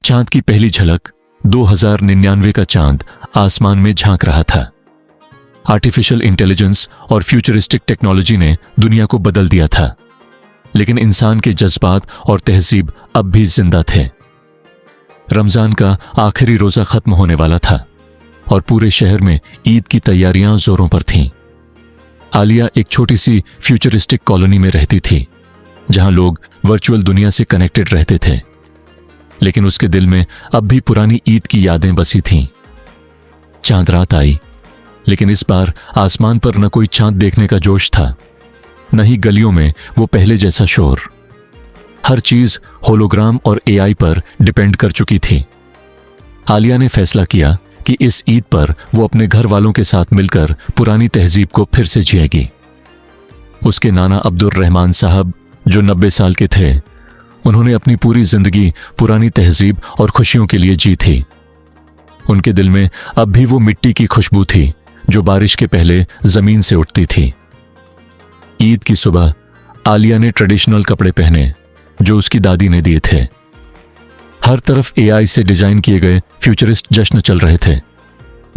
चांद की पहली झलक 2099 का चांद आसमान में झांक रहा था। आर्टिफिशियल इंटेलिजेंस और फ्यूचरिस्टिक टेक्नोलॉजी ने दुनिया को बदल दिया था, लेकिन इंसान के जज्बात और तहजीब अब भी जिंदा थे। रमजान का आखिरी रोजा खत्म होने वाला था और पूरे शहर में ईद की तैयारियां जोरों पर थीं। आलिया एक छोटी सी फ्यूचरिस्टिक कॉलोनी में रहती थी, जहां लोग वर्चुअल दुनिया से कनेक्टेड रहते थे, लेकिन उसके दिल में अब भी पुरानी ईद की यादें बसी थीं। चांद रात आई, लेकिन इस बार आसमान पर न कोई चांद देखने का जोश था, न ही गलियों में वो पहले जैसा शोर। हर चीज होलोग्राम और एआई पर डिपेंड कर चुकी थी। आलिया ने फैसला किया कि इस ईद पर वो अपने घर वालों के साथ मिलकर पुरानी तहजीब को फिर से जिएगी। उसके नाना अब्दुल रहमान साहब, जो 90 साल के थे, उन्होंने अपनी पूरी जिंदगी पुरानी तहजीब और खुशियों के लिए जी थी। उनके दिल में अब भी वो मिट्टी की खुशबू थी जो बारिश के पहले जमीन से उठती थी। ईद की सुबह आलिया ने ट्रेडिशनल कपड़े पहने जो उसकी दादी ने दिए थे। हर तरफ एआई से डिजाइन किए गए फ्यूचरिस्ट जश्न चल रहे थे,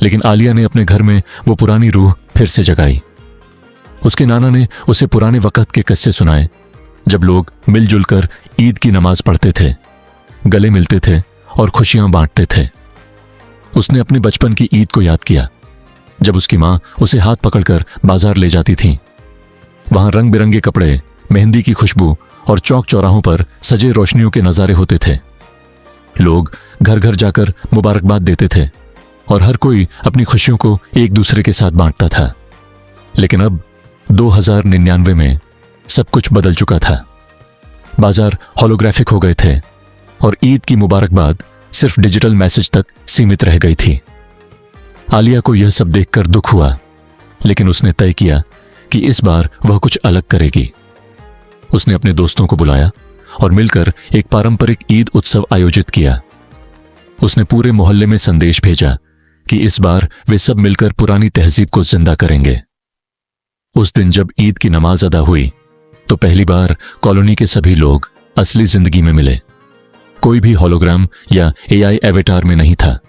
लेकिन आलिया ने अपने घर में वो पुरानी रूह फिर से जगाई। उसके नाना ने उसे पुराने वक्त के किस्से सुनाए, जब लोग मिलजुल कर ईद की नमाज पढ़ते थे, गले मिलते थे और खुशियां बांटते थे। उसने अपने बचपन की ईद को याद किया, जब उसकी मां उसे हाथ पकड़कर बाजार ले जाती थी। वहां रंग बिरंगे कपड़े, मेहंदी की खुशबू और चौक चौराहों पर सजे रोशनियों के नजारे होते थे। लोग घर घर जाकर मुबारकबाद देते थे और हर कोई अपनी खुशियों को एक दूसरे के साथ बांटता था। लेकिन अब 2099 में सब कुछ बदल चुका था। बाजार होलोग्राफिक हो गए थे और ईद की मुबारकबाद सिर्फ डिजिटल मैसेज तक सीमित रह गई थी। आलिया को यह सब देखकर दुख हुआ, लेकिन उसने तय किया कि इस बार वह कुछ अलग करेगी। उसने अपने दोस्तों को बुलाया और मिलकर एक पारंपरिक ईद उत्सव आयोजित किया। उसने पूरे मोहल्ले में संदेश भेजा कि इस बार वे सब मिलकर पुरानी तहजीब को जिंदा करेंगे। उस दिन जब ईद की नमाज अदा हुई, तो पहली बार कॉलोनी के सभी लोग असली जिंदगी में मिले। कोई भी होलोग्राम या एआई एवेटार में नहीं था।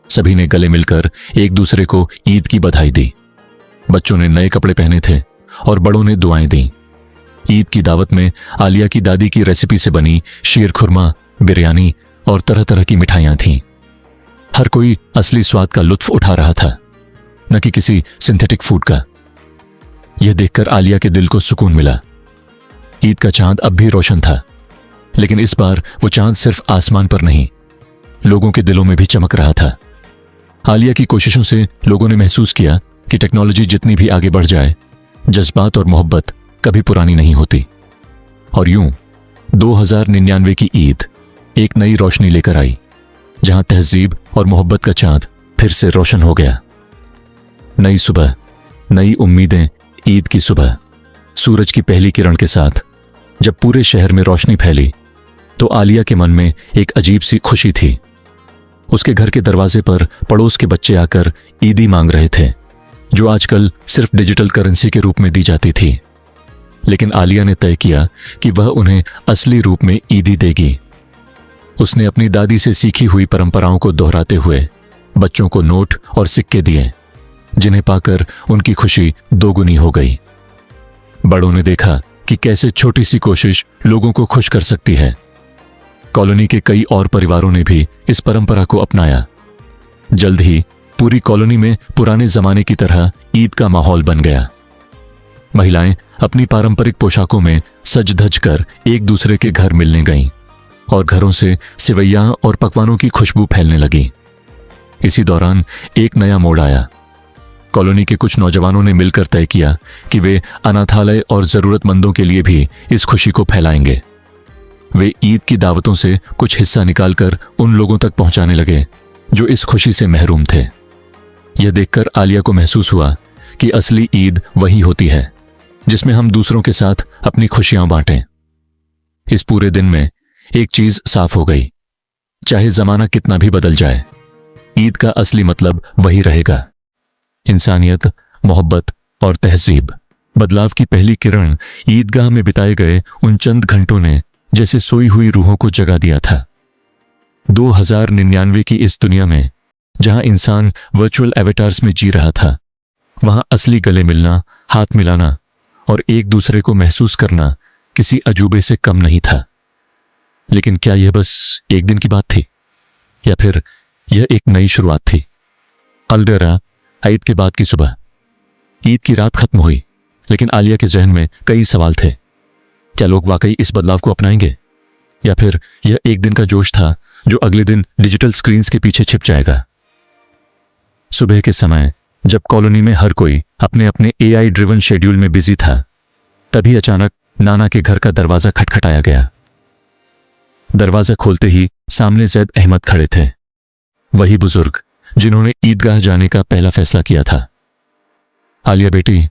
सभी ने गले मिलकर एक दूसरे को ईद की बधाई दी। बच्चों ने नए कपड़े पहने थे और बड़ों ने दुआएं दी। ईद की दावत में आलिया की दादी की रेसिपी से बनी शीर खुरमा, बिरयानी और तरह तरह की मिठाइयां थीं। हर कोई असली स्वाद का लुत्फ उठा रहा था, न कि किसी सिंथेटिक फूड का। यह देखकर आलिया के दिल को सुकून मिला। ईद का चांद अब भी रोशन था, लेकिन इस बार वो चांद सिर्फ आसमान पर नहीं, लोगों के दिलों में भी चमक रहा था। आलिया की कोशिशों से लोगों ने महसूस किया कि टेक्नोलॉजी जितनी भी आगे बढ़ जाए, जज्बात और मोहब्बत कभी पुरानी नहीं होती। और यूं 2099 की ईद एक नई रोशनी लेकर आई, जहां तहजीब और मोहब्बत का चांद फिर से रोशन हो गया। नई सुबह, नई उम्मीदें। ईद की सुबह सूरज की पहली किरण के साथ जब पूरे शहर में रोशनी फैली, तो आलिया के मन में एक अजीब सी खुशी थी। उसके घर के दरवाजे पर पड़ोस के बच्चे आकर ईदी मांग रहे थे, जो आजकल सिर्फ डिजिटल करेंसी के रूप में दी जाती थी। लेकिन आलिया ने तय किया कि वह उन्हें असली रूप में ईदी देगी। उसने अपनी दादी से सीखी हुई परंपराओं को दोहराते हुए बच्चों को नोट और सिक्के दिए, जिन्हें पाकर उनकी खुशी दोगुनी हो गई। बड़ों ने देखा कि कैसे छोटी सी कोशिश लोगों को खुश कर सकती है। कॉलोनी के कई और परिवारों ने भी इस परंपरा को अपनाया। जल्द ही पूरी कॉलोनी में पुराने जमाने की तरह ईद का माहौल बन गया। महिलाएं अपनी पारंपरिक पोशाकों में सज धज कर एक दूसरे के घर मिलने गईं और घरों से सेवैयां और पकवानों की खुशबू फैलने लगी। इसी दौरान एक नया मोड़ आया। कॉलोनी के कुछ नौजवानों ने मिलकर तय किया कि वे अनाथालय और जरूरतमंदों के लिए भी इस खुशी को फैलाएंगे। वे ईद की दावतों से कुछ हिस्सा निकालकर उन लोगों तक पहुंचाने लगे जो इस खुशी से महरूम थे। यह देखकर आलिया को महसूस हुआ कि असली ईद वही होती है जिसमें हम दूसरों के साथ अपनी खुशियां बांटें। इस पूरे दिन में एक चीज साफ हो गई, चाहे जमाना कितना भी बदल जाए, ईद का असली मतलब वही रहेगा। इंसानियत, मोहब्बत और तहजीब। बदलाव की पहली किरण ईदगाह में बिताए गए उन चंद घंटों ने जैसे सोई हुई रूहों को जगा दिया था। 2099 की इस दुनिया में जहां इंसान वर्चुअल एवेटार्स में जी रहा था, वहां असली गले मिलना, हाथ मिलाना और एक दूसरे को महसूस करना किसी अजूबे से कम नहीं था। लेकिन क्या यह बस एक दिन की बात थी, या फिर यह एक नई शुरुआत थी? अलडेरा, ईद के बाद की सुबह। ईद की रात खत्म हुई, लेकिन आलिया के जहन में कई सवाल थे। क्या लोग वाकई इस बदलाव को अपनाएंगे, या फिर यह एक दिन का जोश था जो अगले दिन डिजिटल स्क्रीन्स के पीछे छिप जाएगा? सुबह के समय जब कॉलोनी में हर कोई अपने अपने एआई ड्रिवन शेड्यूल में बिजी था, तभी अचानक नाना के घर का दरवाजा खटखटाया गया। दरवाजा खोलते ही सामने जैद अहमद खड़े थे, वही बुजुर्ग जिन्होंने ईदगाह जाने का पहला फैसला किया था। आलिया बेटी,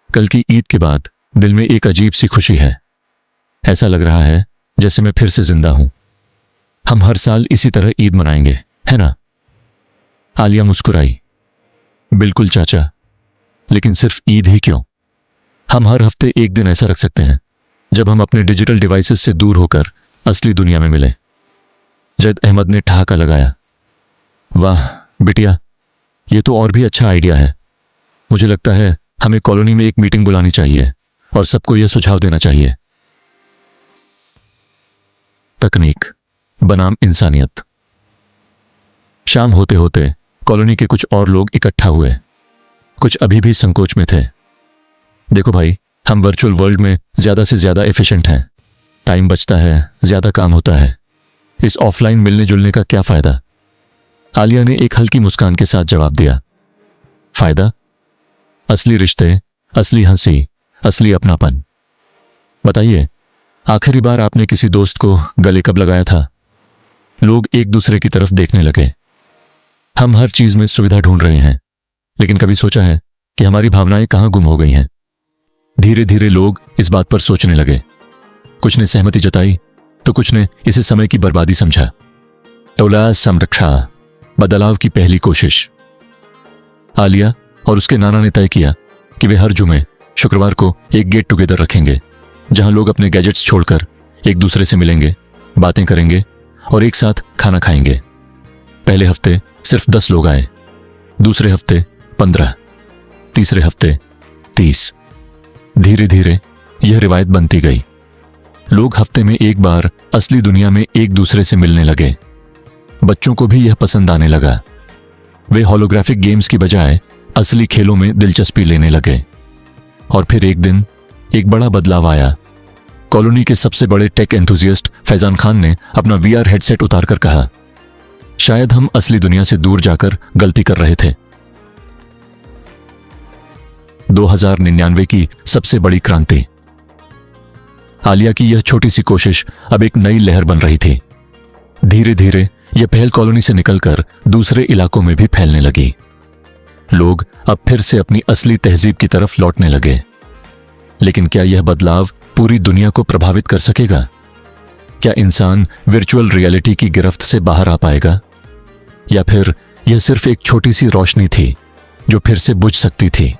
कल की ईद के बाद दिल में एक अजीब सी खुशी है। ऐसा लग रहा है जैसे मैं फिर से जिंदा हूं। हम हर साल इसी तरह ईद मनाएंगे, है ना? आलिया मुस्कुराई। बिल्कुल चाचा, लेकिन सिर्फ ईद ही क्यों? हम हर हफ्ते एक दिन ऐसा रख सकते हैं जब हम अपने डिजिटल डिवाइसेस से दूर होकर असली दुनिया में मिलें। जैद अहमद ने ठहाका लगाया। वाह बिटिया, यह तो और भी अच्छा आइडिया है। मुझे लगता है हमें कॉलोनी में एक मीटिंग बुलानी चाहिए और सबको यह सुझाव देना चाहिए। तकनीक बनाम इंसानियत। शाम होते होते कॉलोनी के कुछ और लोग इकट्ठा हुए। कुछ अभी भी संकोच में थे। देखो भाई, हम वर्चुअल वर्ल्ड में ज्यादा से ज्यादा एफिशिएंट हैं, टाइम बचता है, ज्यादा काम होता है। इस ऑफलाइन मिलने जुलने का क्या फायदा? आलिया ने एक हल्की मुस्कान के साथ जवाब दिया। फायदा? असली रिश्ते, असली हंसी, असली अपनापन। बताइए, आखिरी बार आपने किसी दोस्त को गले कब लगाया था? लोग एक दूसरे की तरफ देखने लगे। हम हर चीज में सुविधा ढूंढ रहे हैं, लेकिन कभी सोचा है कि हमारी भावनाएं कहां गुम हो गई हैं? धीरे धीरे लोग इस बात पर सोचने लगे। कुछ ने सहमति जताई तो कुछ ने इसे समय की बर्बादी समझा। औलाद संरक्षा, बदलाव की पहली कोशिश। आलिया और उसके नाना ने तय किया कि वे हर जुमे शुक्रवार को एक गेट टुगेदर रखेंगे, जहां लोग अपने गैजेट्स छोड़कर एक दूसरे से मिलेंगे, बातें करेंगे और एक साथ खाना खाएंगे। पहले हफ्ते सिर्फ 10 लोग आए, दूसरे हफ्ते 15, तीसरे हफ्ते 30। धीरे धीरे यह रिवायत बनती गई। लोग हफ्ते में एक बार असली दुनिया में एक दूसरे से मिलने लगे। बच्चों को भी यह पसंद आने लगा। वे होलोग्राफिक गेम्स की बजाय असली खेलों में दिलचस्पी लेने लगे। और फिर एक दिन एक बड़ा बदलाव आया। कॉलोनी के सबसे बड़े टेक एंथुजियास्ट फैजान खान ने अपना वीआर हेडसेट उतारकर कहा, शायद हम असली दुनिया से दूर जाकर गलती कर रहे थे। 2099 की सबसे बड़ी क्रांति। आलिया की यह छोटी सी कोशिश अब एक नई लहर बन रही थी। धीरे धीरे यह पहल कॉलोनी से निकलकर दूसरे इलाकों में भी फैलने लगी। लोग अब फिर से अपनी असली तहजीब की तरफ लौटने लगे। लेकिन क्या यह बदलाव पूरी दुनिया को प्रभावित कर सकेगा? क्या इंसान वर्चुअल रियलिटी की गिरफ्त से बाहर आ पाएगा, या फिर यह सिर्फ एक छोटी सी रोशनी थी जो फिर से बुझ सकती थी?